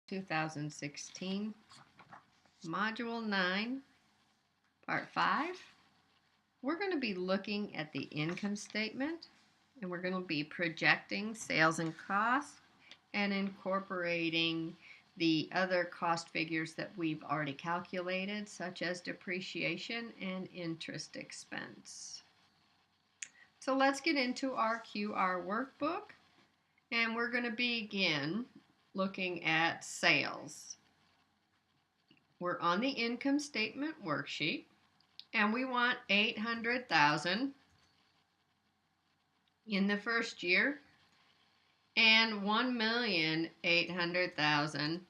2016, Module 9, Part 5. We're going to be looking at the income statement, and we're going to be projecting sales and costs and incorporating the other cost figures that we've already calculated, such as depreciation and interest expense. So let's get into our QR workbook, and we're going to begin looking at sales. We're on the income statement worksheet, and we want $800,000 in the first year and $1,800,000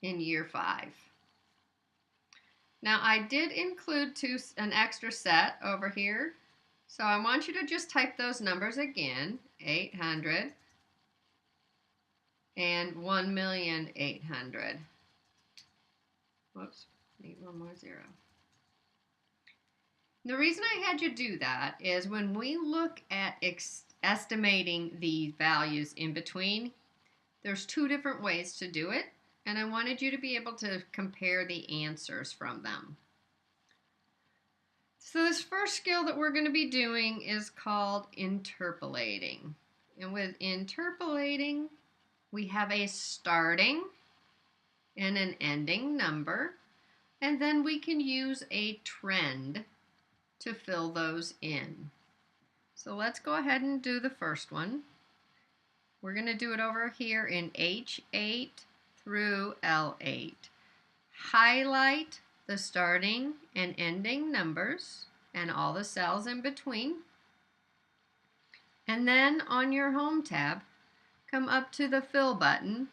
in year 5. Now I did include an extra set over here, so I want you to just type those numbers again, 800 and 1,800,000. Whoops, need one more zero. The reason I had you do that is when we look at estimating the values in between, there's 2 different ways to do it, and I wanted you to be able to compare the answers from them. So this first skill that we're going to be doing is called interpolating. And with interpolating, we have a starting and an ending number, and then we can use a trend to fill those in. So let's go ahead and do the first one. We're going to do it over here in H8 through L8. Highlight the starting and ending numbers and all the cells in between. And then on your Home tab, come up to the Fill button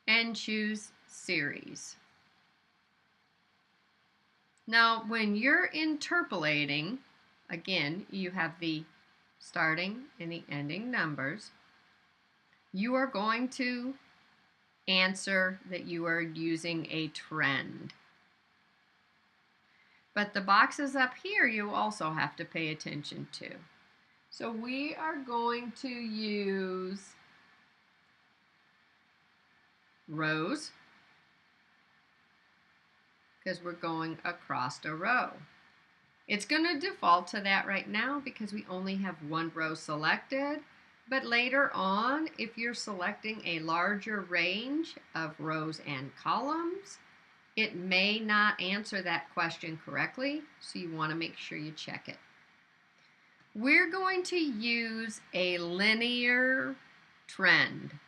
and choose Series. Now, when you're interpolating, again, you have the starting and the ending numbers. You are going to answer that you are using a trend. But the boxes up here you also have to pay attention to. So we are going to use rows because we're going across a row. It's going to default to that right now because we only have one row selected, but later on, if you're selecting a larger range of rows and columns, it may not answer that question correctly, so you want to make sure you check it. We're going to use a linear trend.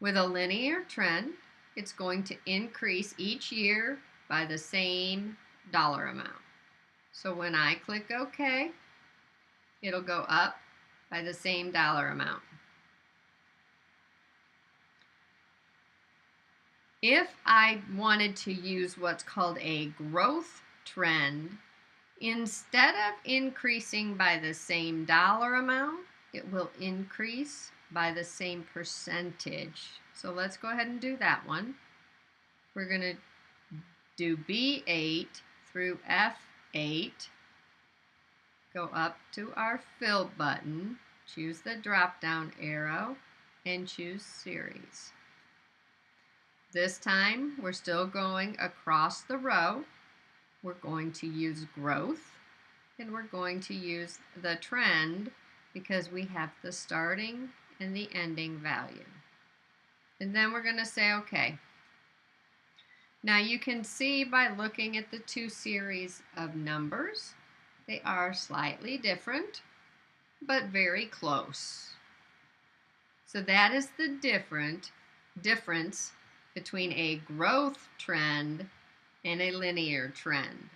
With a linear trend, it's going to increase each year by the same dollar amount. So when I click OK, it'll go up by the same dollar amount. If I wanted to use what's called a growth trend, instead of increasing by the same dollar amount, it will increase by the same percentage. So let's go ahead and do that one. We're going to do B8 through F8, go up to our Fill button, choose the drop down arrow, and choose Series. This time we're still going across the row. We're going to use growth, and we're going to use the trend because we have the starting and the ending value. And then we're going to say OK. Now you can see by looking at the 2 series of numbers, they are slightly different, but very close. So that is the difference between a growth trend and a linear trend.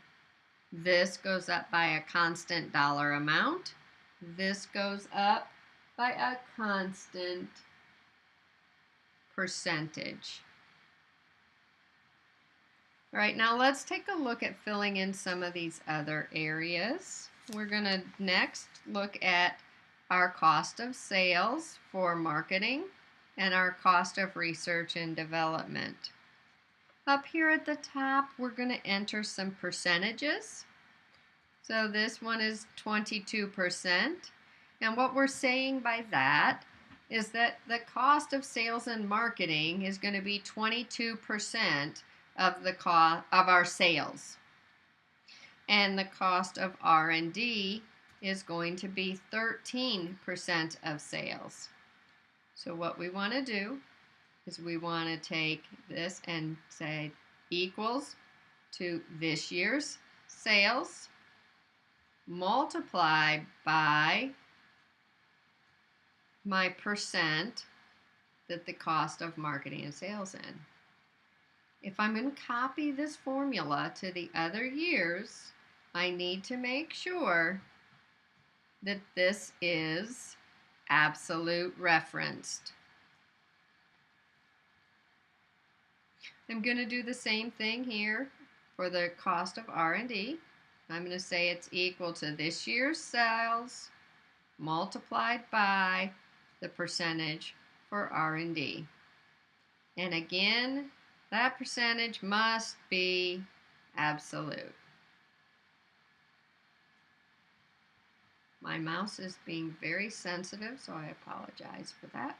This goes up by a constant dollar amount. This goes up by a constant percentage. All right, now let's take a look at filling in some of these other areas. We're going to next look at our cost of sales for marketing and our cost of research and development. Up here at the top, we're going to enter some percentages. So this one is 22%. And what we're saying by that is that the cost of sales and marketing is going to be 22% of the cost of our sales. And the cost of R&D is going to be 13% of sales. So what we want to do is we want to take this and say equals to this year's sales multiplied by my percent that the cost of marketing and sales in. If I'm going to copy this formula to the other years, I need to make sure that this is absolute referenced. I'm going to do the same thing here for the cost of R&D. I'm going to say it's equal to this year's sales multiplied by the percentage for R&D. And again, that percentage must be absolute. My mouse is being very sensitive, so I apologize for that.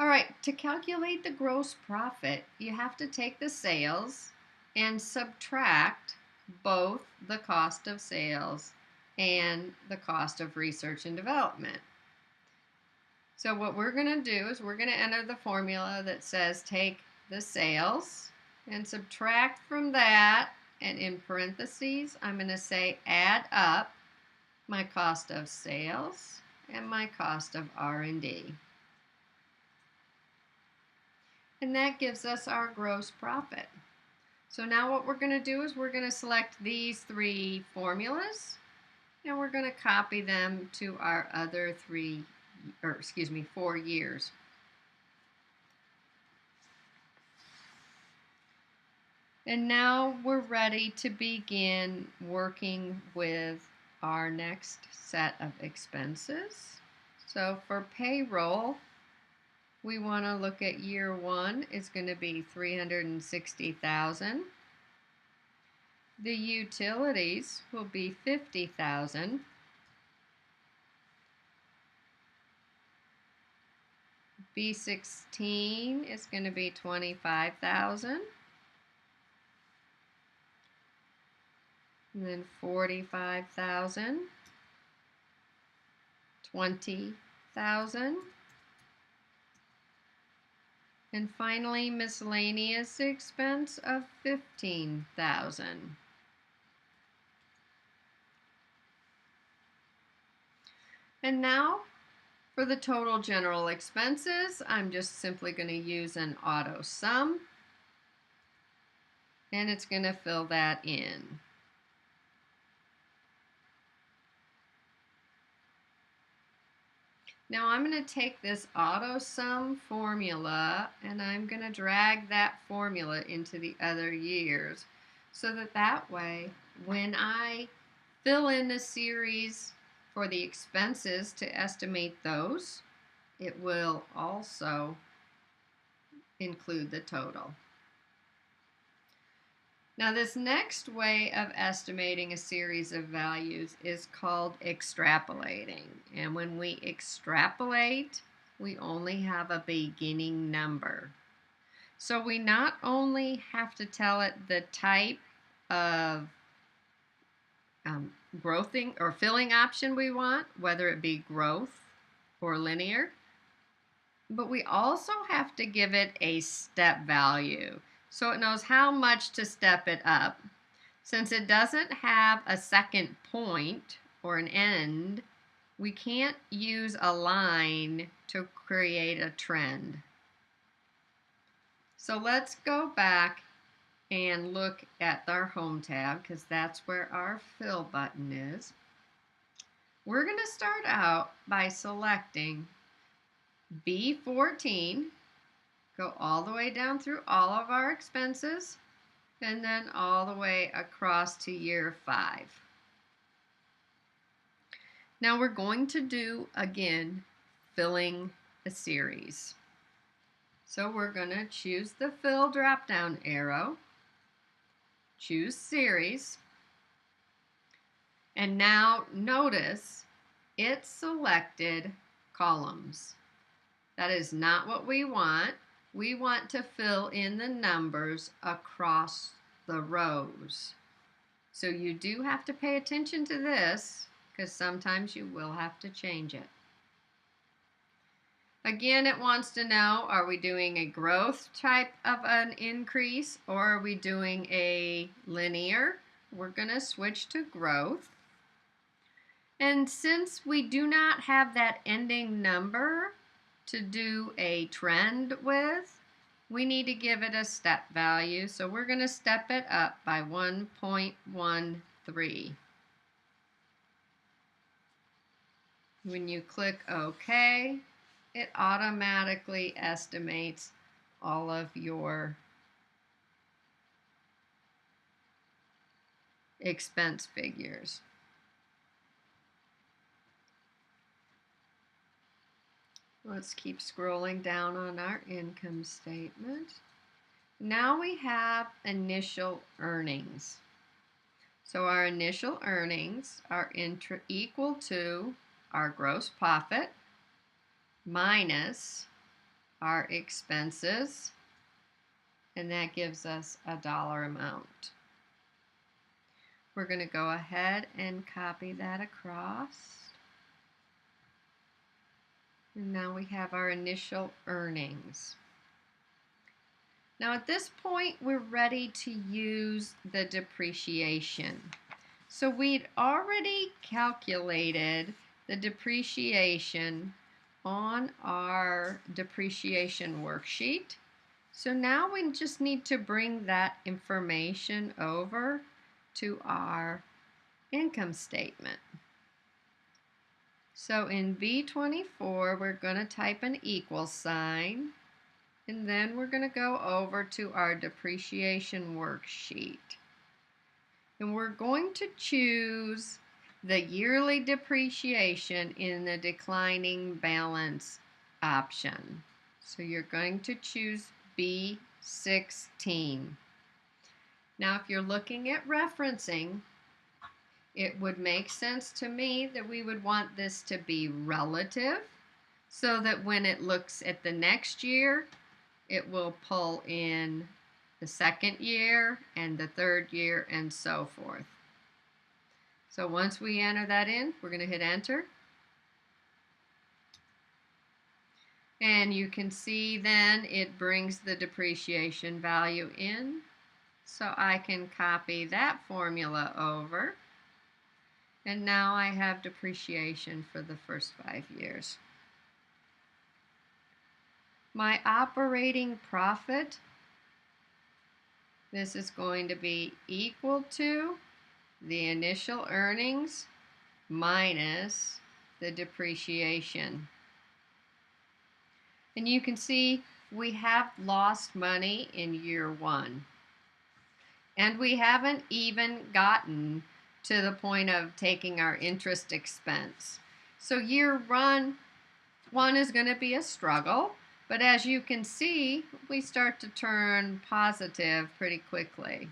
All right, to calculate the gross profit, you have to take the sales and subtract both the cost of sales and the cost of research and development. So what we're going to do is we're going to enter the formula that says take the sales and subtract from that, and in parentheses I'm going to say add up my cost of sales and my cost of R&D. And that gives us our gross profit. So now what we're going to do is we're going to select these three formulas and we're going to copy them to our other 4 years. And now we're ready to begin working with our next set of expenses. So for payroll, we want to look at year 1 is going to be $360,000. The utilities will be $50,000. B16 is going to be $25,000. And then $45,000, $20,000. And finally, miscellaneous expense of $15,000. And now for the total general expenses, I'm just simply going to use an auto sum, and it's going to fill that in. Now I'm going to take this auto sum formula and I'm going to drag that formula into the other years so that way when I fill in a series for the expenses to estimate those, it will also include the total. Now this next way of estimating a series of values is called extrapolating. And when we extrapolate, we only have a beginning number. So we not only have to tell it the type of growthing or filling option we want, whether it be growth or linear, but we also have to give it a step value so it knows how much to step it up. Since it doesn't have a second point or an end, we can't use a line to create a trend. So let's go back and look at our Home tab because that's where our Fill button is. We're going to start out by selecting B14, go all the way down through all of our expenses, and then all the way across to year 5. Now we're going to do, again, filling a series. So we're going to choose the Fill drop-down arrow, choose Series, and now notice it selected columns. That is not what we want. We want to fill in the numbers across the rows. So you do have to pay attention to this because sometimes you will have to change it. Again, it wants to know, are we doing a growth type of an increase or are we doing a linear? We're going to switch to growth. And since we do not have that ending number to do a trend with, we need to give it a step value. So we're going to step it up by 1.13. When you click OK, it automatically estimates all of your expense figures. Let's keep scrolling down on our income statement. Now we have initial earnings. So our initial earnings are equal to our gross profit minus our expenses, and that gives us a dollar amount. We're going to go ahead and copy that across. And now we have our initial earnings. Now at this point, we're ready to use the depreciation. So we'd already calculated the depreciation on our depreciation worksheet. So now we just need to bring that information over to our income statement. So in B24, we're going to type an equal sign, and then we're going to go over to our depreciation worksheet. And we're going to choose the yearly depreciation in the declining balance option. So you're going to choose B16. Now if you're looking at referencing, it would make sense to me that we would want this to be relative so that when it looks at the next year, it will pull in the second year and the third year and so forth. So once we enter that in, we're going to hit enter. And you can see then it brings the depreciation value in. So I can copy that formula over. And now I have depreciation for the first 5 years. My operating profit, this is going to be equal to the initial earnings minus the depreciation. And you can see we have lost money in year 1. And we haven't even gotten to the point of taking our interest expense. So year one is going to be a struggle, but as you can see, we start to turn positive pretty quickly.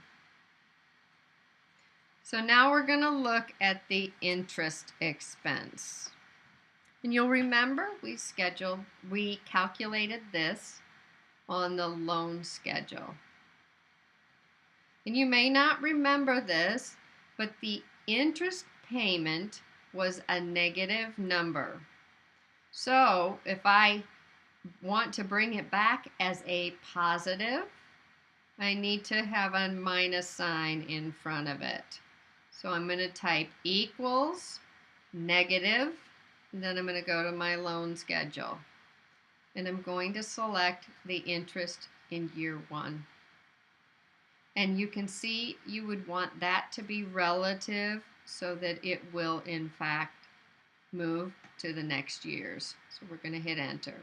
So now we're going to look at the interest expense. And you'll remember we calculated this on the loan schedule. And you may not remember this, but the interest payment was a negative number. So if I want to bring it back as a positive, I need to have a minus sign in front of it. So I'm going to type equals negative, and then I'm going to go to my loan schedule. And I'm going to select the interest in year 1. And you can see you would want that to be relative so that it will in fact move to the next years. So we're going to hit enter.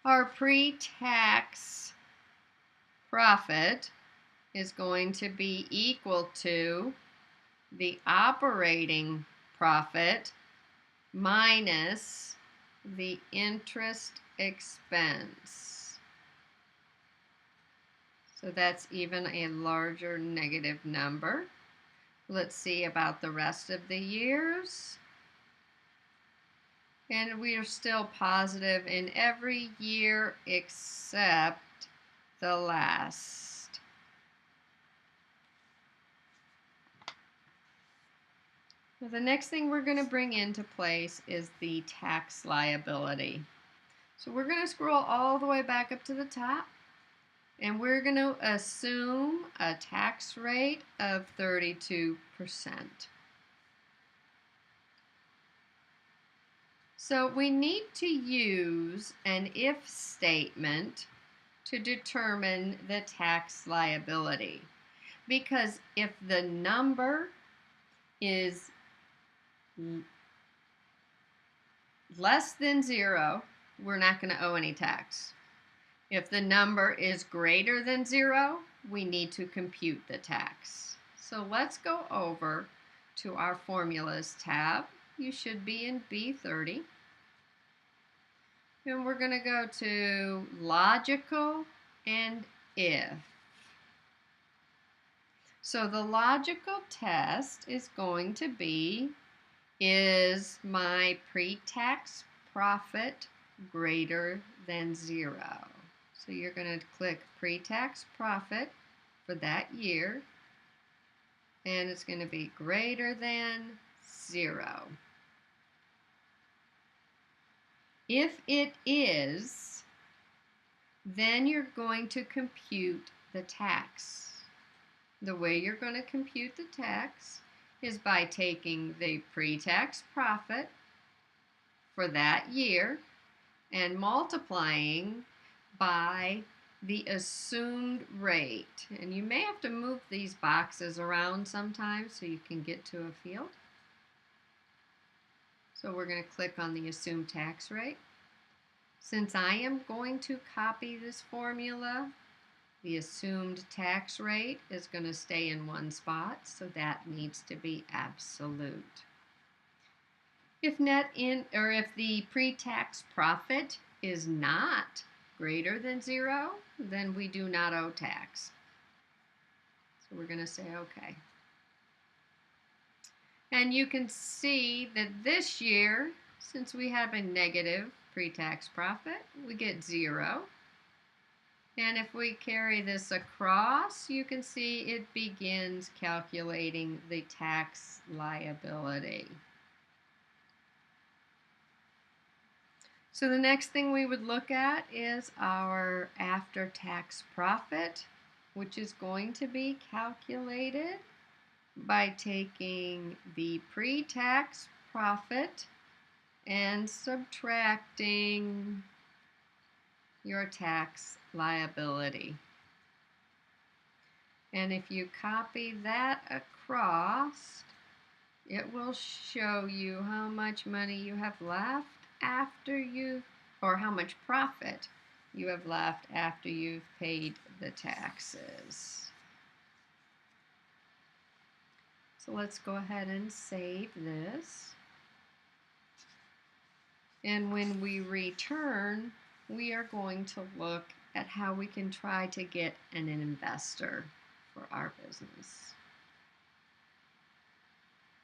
Our pre-tax profit is going to be equal to the operating profit minus the interest expense. So that's even a larger negative number. Let's see about the rest of the years. And we are still positive in every year except the last. Well, the next thing we're going to bring into place is the tax liability. So we're going to scroll all the way back up to the top, and we're going to assume a tax rate of 32%. So we need to use an if statement to determine the tax liability, because if the number is less than 0, we're not going to owe any tax. If the number is greater than 0, we need to compute the tax. So let's go over to our Formulas tab. You should be in B30. And we're going to go to Logical and If. So the logical test is going to be, is my pre-tax profit greater than 0? So you're going to click pre-tax profit for that year, and it's going to be greater than 0. If it is, then you're going to compute the tax. The way you're going to compute the tax is by taking the pre-tax profit for that year and multiplying by the assumed rate. And you may have to move these boxes around sometimes so you can get to a field. So we're going to click on the assumed tax rate. Since I am going to copy this formula, the assumed tax rate is going to stay in one spot, so that needs to be absolute. If if the pre-tax profit is not greater than 0, then we do not owe tax. So we're going to say okay. And you can see that this year, since we have a negative pre-tax profit, we get 0. And if we carry this across, you can see it begins calculating the tax liability. So the next thing we would look at is our after-tax profit, which is going to be calculated by taking the pre-tax profit and subtracting your tax liability. And if you copy that across, it will show you how much money you have left after or how much profit you have left after you've paid the taxes. So let's go ahead and save this. And when we return, we are going to look at how we can try to get an investor for our business.